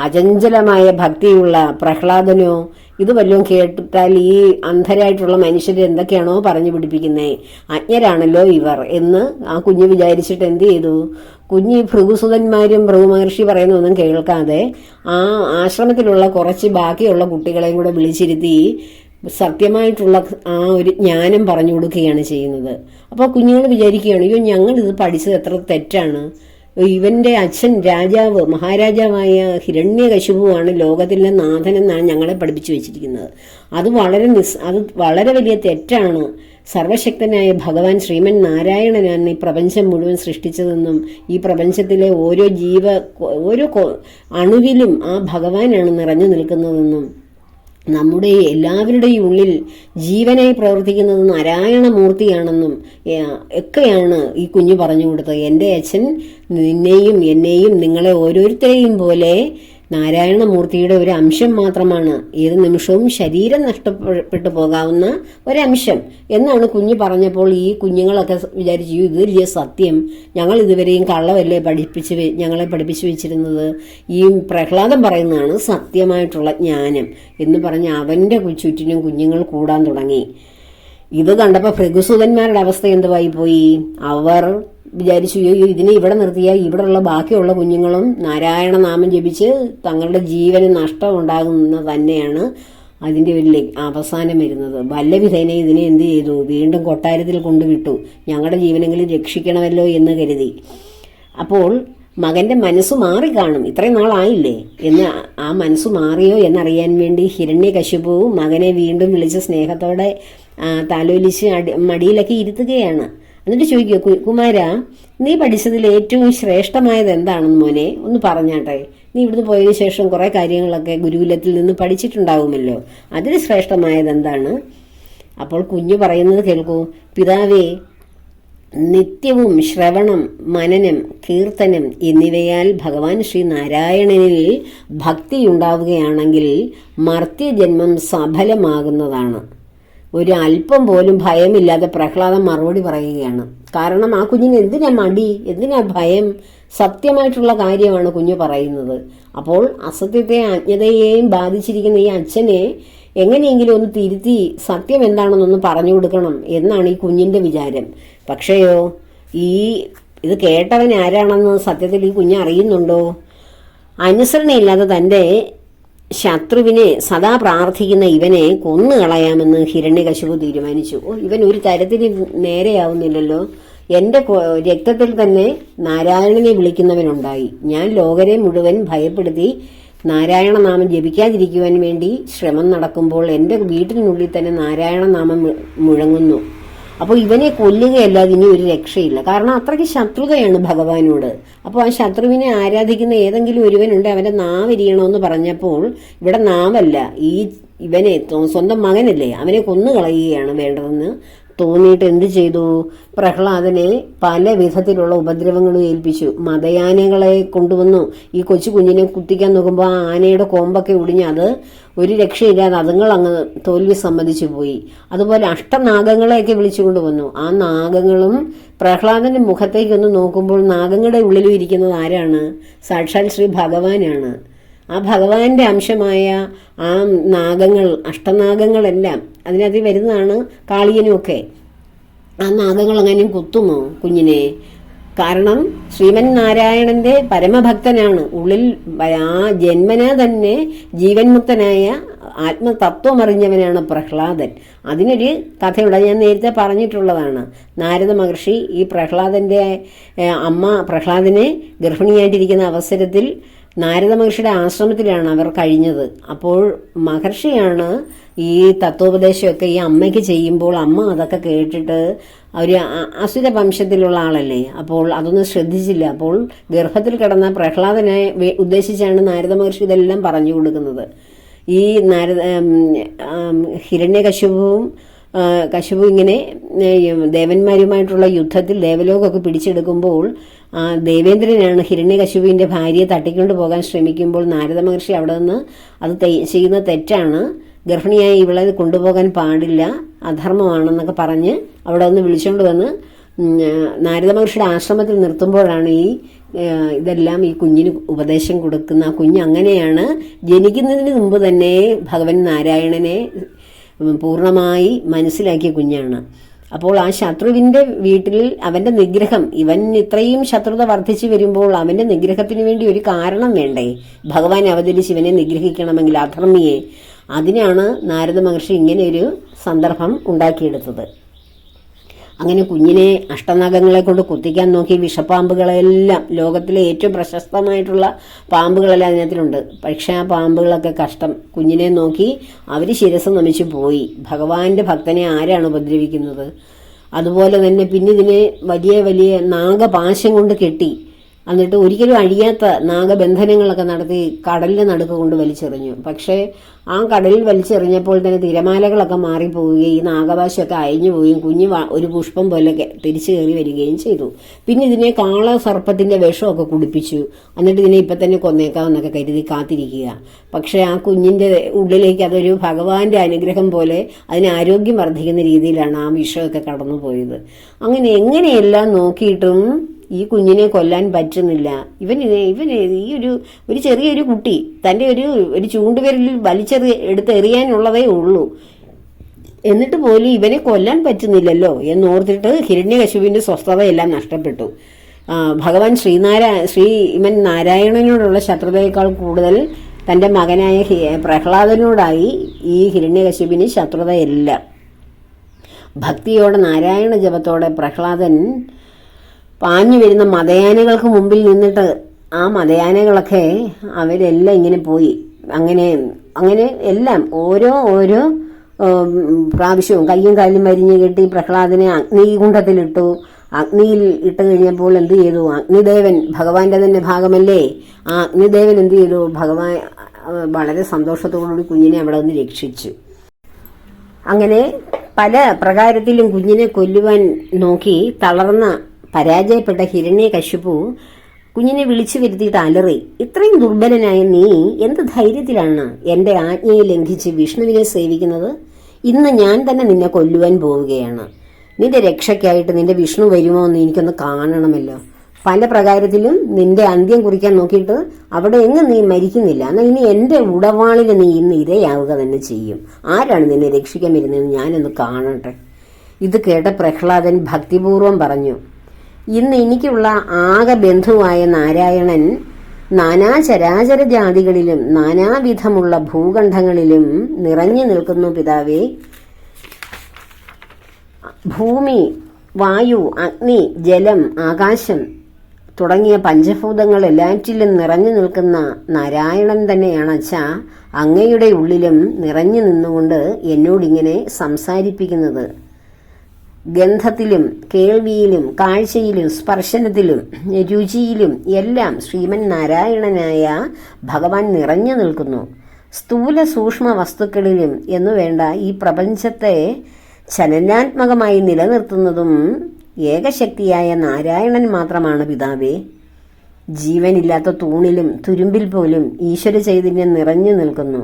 S1: അചഞ്ചലമായ ഭക്തിയുള്ള പ്രഹ്ലാദനോ ഇത് വല്ലതും കേട്ടിട്ടാൽ ഈ അന്ധരായിട്ടുള്ള മനുഷ്യർ എന്തൊക്കെയാണോ പറഞ്ഞു പിടിപ്പിക്കുന്നേ, അജ്ഞരാണല്ലോ ഇവർ എന്ന് ആ കുഞ്ഞ് വിചാരിച്ചിട്ട് എന്ത് ചെയ്തു? കുഞ്ഞ് ഭൃഗുസുതന്മാരും ഭൃഗുമഹർഷി പറയുന്നതൊന്നും കേൾക്കാതെ ആ ആശ്രമത്തിലുള്ള കുറച്ച് ബാക്കിയുള്ള കുട്ടികളെയും കൂടെ വിളിച്ചിരുത്തി സത്യമായിട്ടുള്ള ആ ഒരു ജ്ഞാനം പറഞ്ഞു കൊടുക്കുകയാണ് ചെയ്യുന്നത്. അപ്പോൾ കുഞ്ഞുങ്ങൾ വിചാരിക്കുകയാണ്, അയ്യോ ഞങ്ങളിത് പഠിച്ചത് എത്ര തെറ്റാണ്. ഇവന്റെ അച്ഛൻ രാജാവ്, മഹാരാജാവായ ഹിരണ്യകശിപുവാണ് ലോകത്തിലെ നാഥനെന്നാണ് ഞങ്ങളെ പഠിപ്പിച്ചു വെച്ചിരിക്കുന്നത്. അത് വളരെ വലിയ തെറ്റാണ്. സർവശക്തനായ ഭഗവാൻ ശ്രീമൻ നാരായണനാണ് ഈ പ്രപഞ്ചം മുഴുവൻ സൃഷ്ടിച്ചതെന്നും ഈ പ്രപഞ്ചത്തിലെ ഓരോ അണുവിലും ആ ഭഗവാനാണ് നിറഞ്ഞു നിൽക്കുന്നതെന്നും നമ്മുടെ എല്ലാവരുടെയും ഉള്ളിൽ ജീവനായി പ്രവർത്തിക്കുന്നത് നാരായണമൂർത്തിയാണെന്നും ഒക്കെയാണ് ഈ കുഞ്ഞു പറഞ്ഞു കൊടുത്തത്. എൻ്റെ അച്ഛൻ നിന്നെയും എന്നെയും നിങ്ങളെ ഓരോരുത്തരെയും പോലെ നാരായണമൂർത്തിയുടെ ഒരു അംശം മാത്രമാണ്, ഏത് നിമിഷവും ശരീരം നഷ്ടപ്പെട്ടു പോകാവുന്ന ഒരംശം എന്നാണ് കുഞ്ഞ് പറഞ്ഞപ്പോൾ ഈ കുഞ്ഞുങ്ങളൊക്കെ വിചാരിച്ചു, ഇത് വലിയ സത്യം, ഞങ്ങൾ ഇതുവരെയും കള്ളവല്ലേ ഞങ്ങളെ പഠിപ്പിച്ചു വെച്ചിരുന്നത്, ഈ പ്രഹ്ലാദൻ പറയുന്നതാണ് സത്യമായിട്ടുള്ള ജ്ഞാനം എന്ന് പറഞ്ഞ് അവൻ്റെ ചുറ്റിനും കുഞ്ഞുങ്ങൾ കൂടാൻ തുടങ്ങി. ഇത് കണ്ടപ്പോൾ ഭൃഗുസുതന്മാരുടെ അവസ്ഥ എന്തുവായി പോയി? അവർ വിചാരിച്ചു, ഇതിനെ ഇവിടെ നിർത്തിയാൽ ഇവിടെയുള്ള ബാക്കിയുള്ള കുഞ്ഞുങ്ങളും നാരായണ നാമം ജപിച്ച് തങ്ങളുടെ ജീവന് നഷ്ടം ഉണ്ടാകുന്ന തന്നെയാണ് അതിൻ്റെ ഒരു അവസാനം വരുന്നത്. വല്ലവിധേന ഇതിനെ എന്ത് ചെയ്തു? വീണ്ടും കൊട്ടാരത്തിൽ കൊണ്ടുവിട്ടു. ഞങ്ങളുടെ ജീവനെങ്കിലും രക്ഷിക്കണമല്ലോ എന്ന് കരുതി. അപ്പോൾ മകന്റെ മനസ്സ് മാറിക്കാണും, ഇത്രയും നാളായില്ലേ എന്ന്. ആ മനസ്സ് മാറിയോ എന്നറിയാൻ വേണ്ടി ഹിരണ്യകശിപു മകനെ വീണ്ടും വിളിച്ച് സ്നേഹത്തോടെ താലോലിച്ച് മടിയിലൊക്കെ ഇരുത്തുകയാണ്. എന്നിട്ട് ചോദിക്കുക, കുമാര, നീ പഠിച്ചതിൽ ഏറ്റവും ശ്രേഷ്ഠമായത് എന്താണെന്ന് മോനെ ഒന്ന് പറഞ്ഞാട്ടെ. നീ ഇവിടുന്ന് പോയതിനു ശേഷം കുറെ കാര്യങ്ങളൊക്കെ ഗുരുകുലത്തിൽ നിന്ന് പഠിച്ചിട്ടുണ്ടാവുമല്ലോ, അതിൽ ശ്രേഷ്ഠമായത് എന്താണ്? അപ്പോൾ കുഞ്ഞു പറയുന്നത് കേൾക്കൂ. പിതാവേ, നിത്യവും ശ്രവണം, മനനം, കീർത്തനം എന്നിവയാൽ ഭഗവാൻ ശ്രീ നാരായണനിൽ ഭക്തിയുണ്ടാവുകയാണെങ്കിൽ മർത്യജന്മം സഫലമാകുന്നതാണ്. ഒരു അല്പം പോലും ഭയമില്ലാതെ പ്രഹ്ലാദൻ മറുപടി പറയുകയാണ്. കാരണം ആ കുഞ്ഞിന് എന്തിനാ മടി, എന്തിനാ ഭയം? സത്യമായിട്ടുള്ള കാര്യമാണ് കുഞ്ഞ് പറയുന്നത്. അപ്പോൾ അസത്യത്തെ അജ്ഞതയെയും ബാധിച്ചിരിക്കുന്ന ഈ അച്ഛനെ എങ്ങനെയെങ്കിലും ഒന്ന് തിരുത്തി സത്യം എന്താണെന്നൊന്ന് പറഞ്ഞു കൊടുക്കണം എന്നാണ് ഈ കുഞ്ഞിന്റെ വിചാരം. പക്ഷേയോ ഇത് കേട്ടവൻ ആരാണെന്ന് സത്യത്തിൽ ഈ കുഞ്ഞ് അറിയുന്നുണ്ടോ? അനുസരണയില്ലാതെ തൻ്റെ ശത്രുവിനെ സദാ പ്രാർത്ഥിക്കുന്ന ഇവനെ കൊന്നുകളയാമെന്ന് ഹിരണ്യകശിപു തീരുമാനിച്ചു. ഇവൻ ഒരു തരത്തിന് നേരെയാവുന്നില്ലല്ലോ. എൻ്റെ രക്തത്തിൽ തന്നെ നാരായണനെ വിളിക്കുന്നവനുണ്ടായി. ഞാൻ ലോകരെ മുഴുവൻ ഭയപ്പെടുത്തി നാരായണ നാമം ജപിക്കാതിരിക്കുവാൻ വേണ്ടി ശ്രമം നടക്കുമ്പോൾ എൻ്റെ വീട്ടിനുള്ളിൽ തന്നെ നാരായണ നാമം മുഴങ്ങുന്നു. അപ്പോൾ ഇവനെ കൊല്ലുകയല്ലാതെ ഇനി ഒരു രക്ഷയില്ല. കാരണം അത്രയ്ക്ക് ശത്രുതയാണ് ഭഗവാനോട്. അപ്പോൾ ആ ശത്രുവിനെ ആരാധിക്കുന്ന ഏതെങ്കിലും ഒരുവനുണ്ട്, അവന്റെ നാവെരിയണമെന്ന് പറഞ്ഞപ്പോൾ ഇവിടെ നാവല്ല, ഇവനെ സ്വന്തം മകനല്ലേ, അവനെ കൊന്നുകളയുകയാണ് വേണ്ടതെന്ന് തോന്നിയിട്ട് എന്ത് ചെയ്തു? പ്രഹ്ലാദനെ പല വിധത്തിലുള്ള ഉപദ്രവങ്ങളും ഏൽപ്പിച്ചു. മതയാനകളെ കൊണ്ടുവന്നു. ഈ കൊച്ചു കുഞ്ഞിനെ കുത്തിക്കാൻ നോക്കുമ്പോൾ ആ ആനയുടെ കൊമ്പൊക്കെ ഒടിഞ്ഞ് അത് ഒരു രക്ഷയില്ലാതെ അതുങ്ങൾ അങ്ങ് തോൽവി സമ്മതിച്ചു പോയി. അതുപോലെ അഷ്ടനാഗങ്ങളെയൊക്കെ വിളിച്ചു കൊണ്ടുവന്നു. ആ നാഗങ്ങളും പ്രഹ്ലാദന്റെ മുഖത്തേക്കൊന്ന് നോക്കുമ്പോൾ നാഗങ്ങളുടെ ഉള്ളിലും ഇരിക്കുന്നത് ആരാണ്? സാക്ഷാൽ ശ്രീ ഭഗവാനാണ്. ആ ഭഗവാന്റെ അംശമായ ആ നാഗങ്ങൾ, അഷ്ടനാഗങ്ങളെല്ലാം അതിനകത്ത് വരുന്നതാണ് കാളിയനുമൊക്കെ. ആ നാഗങ്ങൾ അങ്ങനെയും കുത്തുമോ കുഞ്ഞിനെ? കാരണം ശ്രീമൻ നാരായണന്റെ പരമഭക്തനാണ്. ഉള്ളിൽ ആ ജന്മന തന്നെ ജീവൻ മുക്തനായ ആത്മതത്വമറിഞ്ഞവനാണ് പ്രഹ്ലാദൻ. അതിനൊരു കഥയുണ്ട്, ഞാൻ നേരത്തെ പറഞ്ഞിട്ടുള്ളതാണ്. നാരദ മഹർഷി ഈ പ്രഹ്ലാദന്റെ അമ്മ പ്രഹ്ലാദനെ ഗർഭിണിയായിട്ടിരിക്കുന്ന അവസരത്തിൽ നാരദ മഹർഷിയുടെ ആശ്രമത്തിലാണ് അവർ കഴിഞ്ഞത്. അപ്പോൾ മഹർഷിയാണ് ഈ തത്വോപദേശമൊക്കെ ഈ അമ്മയ്ക്ക് ചെയ്യുമ്പോൾ അമ്മ അതൊക്കെ കേട്ടിട്ട് ഒരു അസുര വംശത്തിലുള്ള ആളല്ലേ, അപ്പോൾ അതൊന്നും ശ്രദ്ധിച്ചില്ല. അപ്പോൾ ഗർഭത്തിൽ കിടന്ന പ്രഹ്ലാദനെ ഉദ്ദേശിച്ചാണ് നാരദ മഹർഷി ഇതെല്ലാം പറഞ്ഞു കൊടുക്കുന്നത്. ഈ കശുപു ഇങ്ങനെ ദേവന്മാരുമായിട്ടുള്ള യുദ്ധത്തിൽ ദേവലോകമൊക്കെ പിടിച്ചെടുക്കുമ്പോൾ ദേവേന്ദ്രനാണ് ഹിരണ്യകശിപുവിൻ്റെ ഭാര്യയെ തട്ടിക്കൊണ്ടു പോകാൻ ശ്രമിക്കുമ്പോൾ നാരദ മഹർഷി അവിടെ നിന്ന് അത് ചെയ്യുന്ന തെറ്റാണ്, ഗർഭിണിയായി ഇവളെ കൊണ്ടുപോകാൻ പാടില്ല, അധർമ്മമാണെന്നൊക്കെ പറഞ്ഞ് അവിടെ നിന്ന് വിളിച്ചുകൊണ്ട് വന്ന് നാരദ മഹർഷിയുടെ ആശ്രമത്തിൽ നിർത്തുമ്പോഴാണ് ഇതെല്ലാം ഈ കുഞ്ഞിന് ഉപദേശം കൊടുക്കുന്ന. ആ കുഞ്ഞ് അങ്ങനെയാണ് ജനിക്കുന്നതിന് മുമ്പ് തന്നെ ഭഗവൻ നാരായണനെ പൂർണ്ണമായി മനസ്സിലാക്കിയ കുഞ്ഞാണ്. അപ്പോൾ ആ ശത്രുവിൻ്റെ വീട്ടിൽ അവൻ്റെ നിഗ്രഹം, ഇവൻ ഇത്രയും ശത്രുത വർദ്ധിച്ചു വരുമ്പോൾ അവൻ്റെ നിഗ്രഹത്തിന് വേണ്ടി ഒരു കാരണം വേണ്ടേ? ഭഗവാൻ അവതരിച്ച് ഇവനെ നിഗ്രഹിക്കണമെങ്കിൽ, അധർമ്മിയെ. അതിനാണ് നാരദ മഹർഷി ഇങ്ങനെ ഒരു സന്ദർഭം ഉണ്ടാക്കിയെടുത്തത്. അങ്ങനെ കുഞ്ഞിനെ അഷ്ടനാഗങ്ങളെ കൊണ്ട് കുത്തിക്കാൻ നോക്കി. വിഷപ്പാമ്പുകളെല്ലാം, ലോകത്തിലെ ഏറ്റവും പ്രശസ്തമായിട്ടുള്ള പാമ്പുകളെല്ലാം അതിനകത്തിലുണ്ട്. പക്ഷെ ആ പാമ്പുകളൊക്കെ കഷ്ടം, കുഞ്ഞിനെ നോക്കി അവർ ശിരസ് നമിച്ചു പോയി. ഭഗവാന്റെ ഭക്തനെ ആരാണ് ഉപദ്രവിക്കുന്നത്? അതുപോലെ തന്നെ പിന്നെ ഇതിനെ വലിയ വലിയ നാഗപാശം കൊണ്ട് കെട്ടി, എന്നിട്ട് ഒരിക്കലും അഴിയാത്ത നാഗബന്ധനങ്ങളൊക്കെ നടത്തി കടലിന്റെ നടുക്ക് കൊണ്ട് വലിച്ചെറിഞ്ഞു. പക്ഷേ ആ കടലിൽ വലിച്ചെറിഞ്ഞപ്പോൾ തന്നെ തിരമാലകളൊക്കെ മാറിപ്പോവുകയും ഈ നാഗപാശമൊക്കെ അയഞ്ഞു പോവുകയും കുഞ്ഞ് ഒരു പുഷ്പം പോലെ തിരിച്ചു കയറി വരികയും ചെയ്തു. പിന്നെ ഇതിനെ കാളസർപ്പത്തിന്റെ വിഷമൊക്കെ കുടിപ്പിച്ചു. എന്നിട്ട് ഇതിനെ ഇപ്പം തന്നെ കൊന്നേക്കാമെന്നൊക്കെ കരുതി കാത്തിരിക്കുക. പക്ഷേ ആ കുഞ്ഞിന്റെ ഉള്ളിലേക്ക് അതൊരു ഭഗവാന്റെ അനുഗ്രഹം പോലെ അതിന് ആരോഗ്യം വർദ്ധിക്കുന്ന രീതിയിലാണ് ആ വിഷമൊക്കെ കടന്നു പോയത്. അങ്ങനെ എങ്ങനെയെല്ലാം നോക്കിയിട്ടും ഈ കുഞ്ഞിനെ കൊല്ലാൻ പറ്റുന്നില്ല. ഇവന് ഈ ഒരു ചെറിയൊരു കുട്ടി തൻ്റെ ഒരു ചൂണ്ടുവിരലിൽ എടുത്തെറിയാനുള്ളതേ ഉള്ളൂ, എന്നിട്ട് പോലും ഇവനെ കൊല്ലാൻ പറ്റുന്നില്ലല്ലോ എന്നോർത്തിട്ട് ഹിരണ്യകശിപുവിൻ്റെ സ്വസ്ഥതയെല്ലാം നഷ്ടപ്പെട്ടു. ഭഗവാൻ ശ്രീമൻ നാരായണനോടുള്ള ശത്രുതയേക്കാൾ കൂടുതൽ തൻ്റെ മകനായ പ്രഹ്ലാദനോടായി ഈ ഹിരണ്യകശിപുവിന് ശത്രുതയല്ല. ഭക്തിയോടെ നാരായണ ജപത്തോടെ പ്രഹ്ലാദൻ പാഞ്ഞു വരുന്ന മതയാനകൾക്ക് മുമ്പിൽ നിന്നിട്ട് ആ മതയാനകളൊക്കെ അവരെല്ലാം ഇങ്ങനെ പോയി. അങ്ങനെ എല്ലാം ഓരോ പ്രാവശ്യവും കയ്യും കാലും മരിഞ്ഞ് കെട്ടി പ്രഹ്ലാദനെ അഗ്നികുണ്ഡത്തിലിട്ടു. അഗ്നിയിൽ ഇട്ട് കഴിഞ്ഞപ്പോൾ എന്ത് ചെയ്തു? അഗ്നിദേവൻ ഭഗവാന്റെ തന്നെ ഭാഗമല്ലേ, ആ അഗ്നിദേവൻ എന്ത് ചെയ്തു? ഭഗവാൻ വളരെ സന്തോഷത്തോടുകൂടി കുഞ്ഞിനെ അവിടെ നിന്ന് രക്ഷിച്ചു. അങ്ങനെ പല പ്രകാരത്തിലും കുഞ്ഞിനെ കൊല്ലുവാൻ നോക്കി തളർന്ന പരാജയപ്പെട്ട ഹിരണ്യകശിപു കുഞ്ഞിനെ വിളിച്ചു വരുത്തിയിട്ട് അലറി, ഇത്രയും ദുർബലനായ നീ എന്ത് ധൈര്യത്തിലാണ് എൻ്റെ ആജ്ഞയെ ലംഘിച്ച് വിഷ്ണുവിനെ സേവിക്കുന്നത്? ഇന്ന് ഞാൻ തന്നെ നിന്നെ കൊല്ലുവാൻ പോവുകയാണ്. നിന്റെ രക്ഷയ്ക്കായിട്ട് നിന്റെ വിഷ്ണു വരുമോ എന്ന് എനിക്കൊന്ന് കാണണമല്ലോ. പല പ്രകാരത്തിലും നിന്റെ അന്ത്യം കുറിക്കാൻ നോക്കിയിട്ട് അവിടെ എങ്ങും നീ മരിക്കുന്നില്ല. എന്നാൽ ഇനി എൻ്റെ ഉടവാളിന് നീ ഇന്ന് ഇരയാവുക തന്നെ ചെയ്യും. ആരാണ് നിന്നെ രക്ഷിക്കാൻ വരുന്നതെന്ന് ഞാനൊന്ന് കാണട്ടെ. ഇത് കേട്ട പ്രഹ്ലാദൻ ഭക്തിപൂർവം പറഞ്ഞു, ഇന്ന് എനിക്കുള്ള ആകെ ബന്ധുവായ നാരായണൻ നാനാചരാചര ജാതികളിലും നാനാവിധമുള്ള ഭൂഖണ്ഡങ്ങളിലും നിറഞ്ഞു നിൽക്കുന്നു പിതാവേ. ഭൂമി, വായു, അഗ്നി, ജലം, ആകാശം തുടങ്ങിയ പഞ്ചഭൂതങ്ങൾ എല്ലാറ്റിലും നിറഞ്ഞു നിൽക്കുന്ന നാരായണൻ തന്നെയാണ് അച്ഛാ അങ്ങയുടെ ഉള്ളിലും നിറഞ്ഞു നിന്നുകൊണ്ട് എന്നോടിങ്ങനെ സംസാരിപ്പിക്കുന്നത്. ഗന്ധത്തിലും കേൾവിയിലും കാഴ്ചയിലും സ്പർശനത്തിലും രുചിയിലും എല്ലാം ശ്രീമൻ നാരായണനായ ഭഗവാൻ നിറഞ്ഞു നിൽക്കുന്നു. സ്ഥൂല സൂക്ഷ്മ വസ്തുക്കളിലും എന്നു വേണ്ട ഈ പ്രപഞ്ചത്തെ ചലനാത്മകമായി നിലനിർത്തുന്നതും ഏകശക്തിയായ നാരായണൻ മാത്രമാണ് പിതാവേ. ജീവനില്ലാത്ത തൂണിലും തുരുമ്പിൽ പോലും ഈശ്വര ചൈതന്യം നിറഞ്ഞു നിൽക്കുന്നു.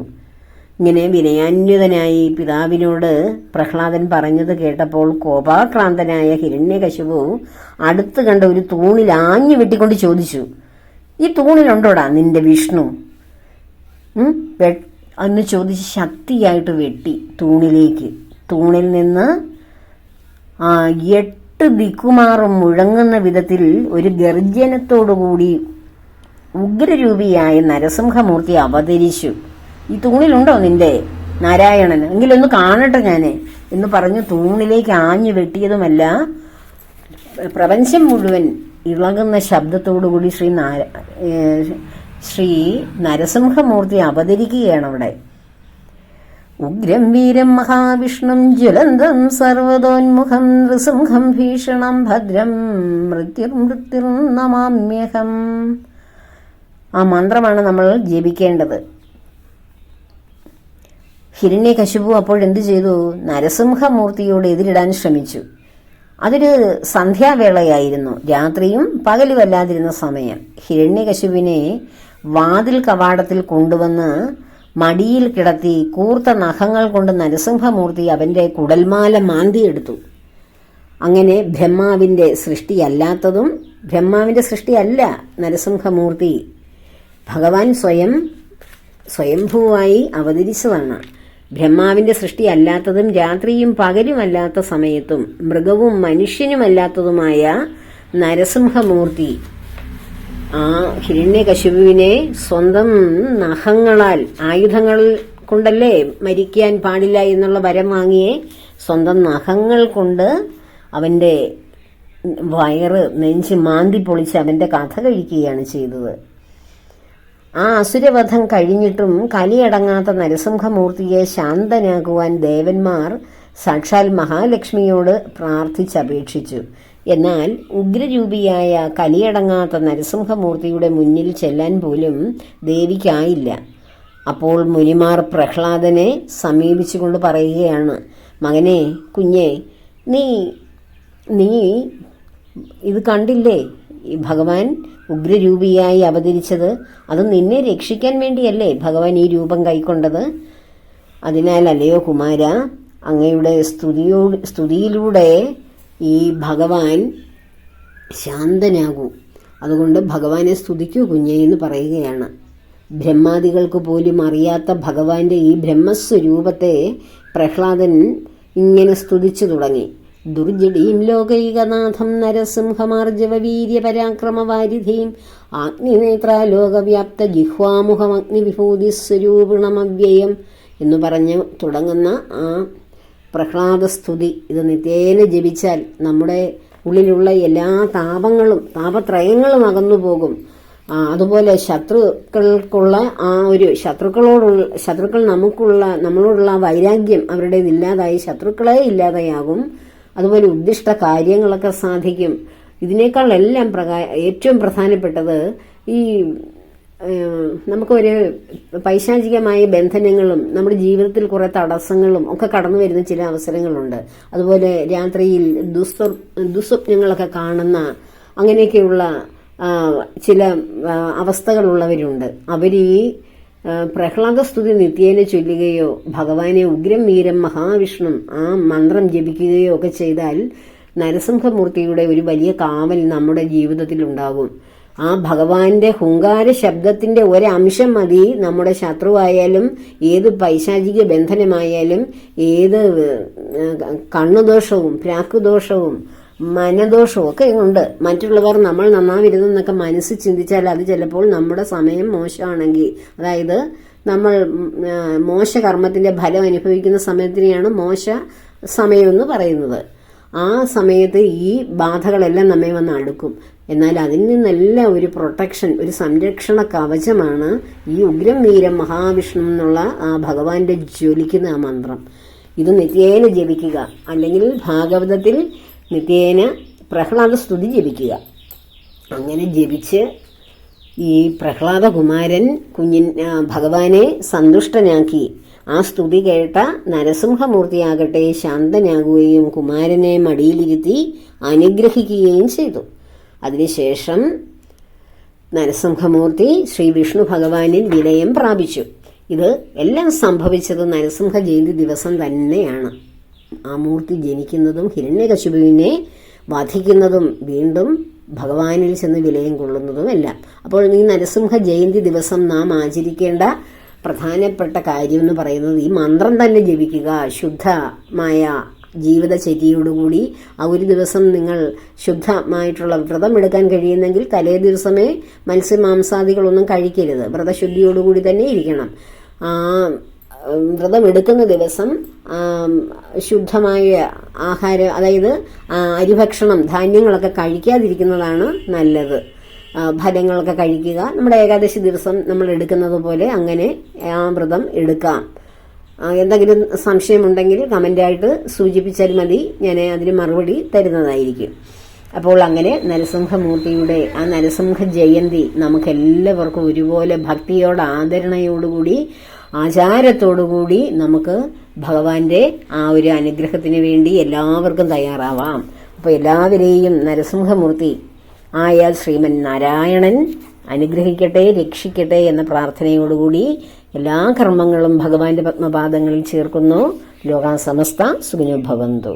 S1: ഇങ്ങനെ വിനയാന്വിതനായി പിതാവിനോട് പ്രഹ്ലാദൻ പറഞ്ഞത് കേട്ടപ്പോൾ കോപാക്രാന്തനായ ഹിരണ്യകശിപു അടുത്ത് കണ്ട ഒരു തൂണിൽ ആഞ്ഞു വെട്ടിക്കൊണ്ട് ചോദിച്ചു, ഈ തൂണിലുണ്ടോടാ നിന്റെ വിഷ്ണു? എന്ന് ചോദിച്ച് ശക്തിയായിട്ട് വെട്ടി തൂണിലേക്ക്. തൂണിൽ നിന്ന് 8 ദിക്കുമാറും മുഴങ്ങുന്ന വിധത്തിൽ ഒരു ഗർജനത്തോടുകൂടി ഉഗ്രരൂപിയായ നരസിംഹമൂർത്തി അവതരിച്ചു. ഈ തൂണിലുണ്ടോ നിന്റെ നാരായണൻ? എങ്കിലൊന്ന് കാണട്ടെ ഞാന് എന്ന് പറഞ്ഞ് തൂണിലേക്ക് ആഞ്ഞു വെട്ടിയതുമല്ല, പ്രപഞ്ചം മുഴുവൻ ഇളകുന്ന ശബ്ദത്തോടുകൂടി ശ്രീ നരസിംഹമൂർത്തി അവതരിക്കുകയാണ് അവിടെ. ഉഗ്രം വീരം മഹാവിഷ്ണും ജ്വലന്തം സർവതോന്മുഖം നൃസിംഹം ഭീഷണം ഭദ്രം മൃത്യുർ നമാമ്യഹം. ആ മന്ത്രമാണ് നമ്മൾ ജപിക്കേണ്ടത്. ഹിരണ്യകശിപു അപ്പോഴെന്തു ചെയ്തു? നരസിംഹമൂർത്തിയോട് എതിരിടാൻ ശ്രമിച്ചു. അതൊരു സന്ധ്യാവേളയായിരുന്നു, രാത്രിയും പകലുമല്ലാതിരുന്ന സമയം. ഹിരണ്യകശിപുവിനെ വാതിൽ കവാടത്തിൽ കൊണ്ടുവന്ന് മടിയിൽ കിടത്തി കൂർത്ത നഖങ്ങൾ കൊണ്ട് നരസിംഹമൂർത്തി അവന്റെ കുടൽമാല മാന്തിയെടുത്തു. അങ്ങനെ ബ്രഹ്മാവിന്റെ സൃഷ്ടിയല്ലാത്തതും, ബ്രഹ്മാവിന്റെ സൃഷ്ടിയല്ല നരസിംഹമൂർത്തി, ഭഗവാൻ സ്വയംഭൂവായി അവതരിച്ചതാണ്. ബ്രഹ്മാവിന്റെ സൃഷ്ടിയല്ലാത്തതും രാത്രിയും പകലുമല്ലാത്ത സമയത്തും മൃഗവും മനുഷ്യനുമല്ലാത്തതുമായ നരസിംഹമൂർത്തി ആ ഹിരണ്യകശിപുവിനെ സ്വന്തം നഖങ്ങളാൽ, ആയുധങ്ങൾ കൊണ്ടല്ലേ മരിക്കാൻ പാടില്ല എന്നുള്ള വരം വാങ്ങിയേ, സ്വന്തം നഖങ്ങൾ കൊണ്ട് അവന്റെ വയറ്, നെഞ്ച് മാന്തി പൊളിച്ച് അവന്റെ കഥ കഴിക്കുകയാണ് ചെയ്തത്. ആ അസുരവധം കഴിഞ്ഞിട്ടും കലിയടങ്ങാത്ത നരസിംഹമൂർത്തിയെ ശാന്തനാക്കുവാൻ ദേവന്മാർ സാക്ഷാൽ മഹാലക്ഷ്മിയോട് പ്രാർത്ഥിച്ചപേക്ഷിച്ചു. എന്നാൽ ഉഗ്രരൂപിയായ കലിയടങ്ങാത്ത നരസിംഹമൂർത്തിയുടെ മുന്നിൽ ചെല്ലാൻ പോലും ദേവിക്കായില്ല. അപ്പോൾ മുനിമാർ പ്രഹ്ലാദനെ സമീപിച്ചുകൊണ്ട് പറയുകയാണ്, മകനെ, കുഞ്ഞെ, നീ ഇത് കണ്ടില്ലേ? ഈ ഭഗവാൻ ഉഗ്രരൂപിയായി അവതരിച്ചത്, അത് നിന്നെ രക്ഷിക്കാൻ വേണ്ടിയല്ലേ ഭഗവാൻ ഈ രൂപം കൈക്കൊണ്ടത്. അതിനാൽ അല്ലയോ കുമാര, അങ്ങയുടെ സ്തുതിയിലൂടെ ഈ ഭഗവാൻ ശാന്തനാകൂ. അതുകൊണ്ട് ഭഗവാനെ സ്തുതിക്കൂ കുഞ്ഞേ എന്ന് പറയുകയാണ്. ബ്രഹ്മാദികൾക്ക് പോലും അറിയാത്ത ഭഗവാന്റെ ഈ ബ്രഹ്മസ്വരൂപത്തെ പ്രഹ്ലാദൻ ഇങ്ങനെ സ്തുതിച്ചു തുടങ്ങി. ദുർജടീം ലോകൈകനാഥം നരസിംഹമാർജവ വീര്യ പരാക്രമവാരിധീം ആഗ്നിനേത്രാലോകവ്യാപ്ത ജിഹ്വാമുഖമഗ്നിവിഭൂതി സ്വരൂപിണമവ്യയം എന്ന് പറഞ്ഞ് തുടങ്ങുന്ന ആ പ്രഹ്ലാദസ്തുതി, ഇത് നിത്യേന ജപിച്ചാൽ നമ്മുടെ ഉള്ളിലുള്ള എല്ലാ താപത്രയങ്ങളും അകന്നുപോകും. അതുപോലെ ശത്രുക്കൾ നമ്മളോടുള്ള വൈരാഗ്യം അവരുടേതില്ലാതായി ശത്രുക്കളെ ഇല്ലാതെയാകും. അതുപോലെ ഉദ്ദിഷ്ട കാര്യങ്ങളൊക്കെ സാധിക്കും. ഇതിനേക്കാൾ എല്ലാം ഏറ്റവും പ്രധാനപ്പെട്ടത് ഈ നമുക്കൊരു പൈശാചികമായ ബന്ധനങ്ങളും നമ്മുടെ ജീവിതത്തിൽ കുറെ തടസ്സങ്ങളും ഒക്കെ കടന്നു വരുന്ന ചില അവസരങ്ങളുണ്ട്. അതുപോലെ രാത്രിയിൽ ദുസ്വപ്നങ്ങളൊക്കെ കാണുന്ന അങ്ങനെയൊക്കെയുള്ള ചില അവസ്ഥകളുള്ളവരുണ്ട്. അവർ ഈ പ്രഹ്ലാദസ്തുതി നിത്യേന ചൊല്ലുകയോ ഭഗവാനെ ഉഗ്രം വീരം മഹാവിഷ്ണു ആ മന്ത്രം ജപിക്കുകയോ ഒക്കെ ചെയ്താൽ നരസിംഹമൂർത്തിയുടെ ഒരു വലിയ കാവൽ നമ്മുടെ ജീവിതത്തിൽ ഉണ്ടാകും. ആ ഭഗവാന്റെ ഹുങ്കാര ശബ്ദത്തിന്റെ ഒരംശം മതി നമ്മുടെ ശത്രുവായാലും ഏത് പൈശാചിക ബന്ധനമായാലും ഏത് കണ്ണുദോഷവും പ്രാക്കുദോഷവും മനദോഷവും ഒക്കെ ഉണ്ട്. മറ്റുള്ളവർ നമ്മൾ നന്നാവരുതെന്നൊക്കെ മനസ്സിൽ ചിന്തിച്ചാൽ അത് ചിലപ്പോൾ നമ്മുടെ സമയം മോശമാണെങ്കിൽ, അതായത് നമ്മൾ മോശകർമ്മത്തിന്റെ ഫലം അനുഭവിക്കുന്ന സമയത്തിനെയാണ് മോശ സമയമെന്ന് പറയുന്നത്. ആ സമയത്ത് ഈ ബാധകളെല്ലാം നമ്മെ വന്ന് അടുക്കും. എന്നാൽ അതിൽ നിന്നെല്ലാം ഒരു പ്രൊട്ടക്ഷൻ, ഒരു സംരക്ഷണ കവചമാണ് ഈ ഉഗ്രം വീരം മഹാവിഷ്ണു എന്നുള്ള ആ ഭഗവാന്റെ ജ്വലിക്കുന്ന ആ മന്ത്രം. ഇത് നിത്യേന ജപിക്കുക, അല്ലെങ്കിൽ ഭാഗവതത്തിൽ നിത്യേന പ്രഹ്ലാദ സ്തുതി ജപിക്കുക. അങ്ങനെ ജപിച്ച് ഈ പ്രഹ്ലാദകുമാരൻ ഭഗവാനെ സന്തുഷ്ടനാക്കി. ആ സ്തുതി കേട്ട നരസിംഹമൂർത്തിയാകട്ടെ ശാന്തനാകുകയും കുമാരനെ മടിയിലിരുത്തി അനുഗ്രഹിക്കുകയും ചെയ്തു. അതിനുശേഷം നരസിംഹമൂർത്തി ശ്രീ വിഷ്ണു ഭഗവാനിൽ വിലയം പ്രാപിച്ചു. ഇത് എല്ലാം സംഭവിച്ചത് നരസിംഹ ജയന്തി ദിവസം തന്നെയാണ്. ആ മൂർത്തി ജനിക്കുന്നതും ഹിരണ്യകശിപുവിനെ വധിക്കുന്നതും വീണ്ടും ഭഗവാനിൽ ചെന്ന് വിലയം കൊള്ളുന്നതുമെല്ലാം. അപ്പോൾ ഈ നരസിംഹ ജയന്തി ദിവസം നാം ആചരിക്കേണ്ട പ്രധാനപ്പെട്ട കാര്യം എന്ന് പറയുന്നത് ഈ മന്ത്രം തന്നെ ജപിക്കുക. ശുദ്ധമായ ജീവിതചര്യയോടുകൂടി ആ ഒരു ദിവസം നിങ്ങൾ ശുദ്ധമായിട്ടുള്ള വ്രതം എടുക്കാൻ കഴിയുന്നെങ്കിൽ തലേ ദിവസമേ മത്സ്യമാംസാദികളൊന്നും കഴിക്കരുത്. വ്രതശുദ്ധിയോടുകൂടി തന്നെ ഇരിക്കണം. വ്രതം എടുക്കുന്ന ദിവസം ശുദ്ധമായ ആഹാരം, അതായത് അരിഭക്ഷണം, ധാന്യങ്ങളൊക്കെ കഴിക്കാതിരിക്കുന്നതാണ് നല്ലത്. ഫലങ്ങളൊക്കെ കഴിക്കുക. നമ്മുടെ ഏകാദശി ദിവസം നമ്മൾ എടുക്കുന്നത് പോലെ അങ്ങനെ ആ വ്രതം എടുക്കാം. എന്തെങ്കിലും സംശയമുണ്ടെങ്കിൽ കമൻ്റായിട്ട് സൂചിപ്പിച്ചാൽ മതി, ഞാൻ അതിന് മറുപടി തരുന്നതായിരിക്കും. അപ്പോൾ അങ്ങനെ നരസിംഹമൂർത്തിയുടെ ആ നരസിംഹ ജയന്തി നമുക്കെല്ലാവർക്കും ഒരുപോലെ ഭക്തിയോട് ആദരണയോടുകൂടി ആചാരത്തോടുകൂടി നമുക്ക് ഭഗവാന്റെ ആ ഒരു അനുഗ്രഹത്തിന് വേണ്ടി എല്ലാവർക്കും തയ്യാറാവാം. അപ്പോൾ എല്ലാവരെയും നരസിംഹമൂർത്തി ആയ ശ്രീമൻ നാരായണൻ അനുഗ്രഹിക്കട്ടെ, രക്ഷിക്കട്ടെ എന്ന പ്രാർത്ഥനയോടുകൂടി എല്ലാ കർമ്മങ്ങളും ഭഗവാന്റെ പത്മപാദങ്ങളിൽ ചേർക്കുന്നു. ലോകാ സമസ്ത സുഖിനോ ഭവന്തു.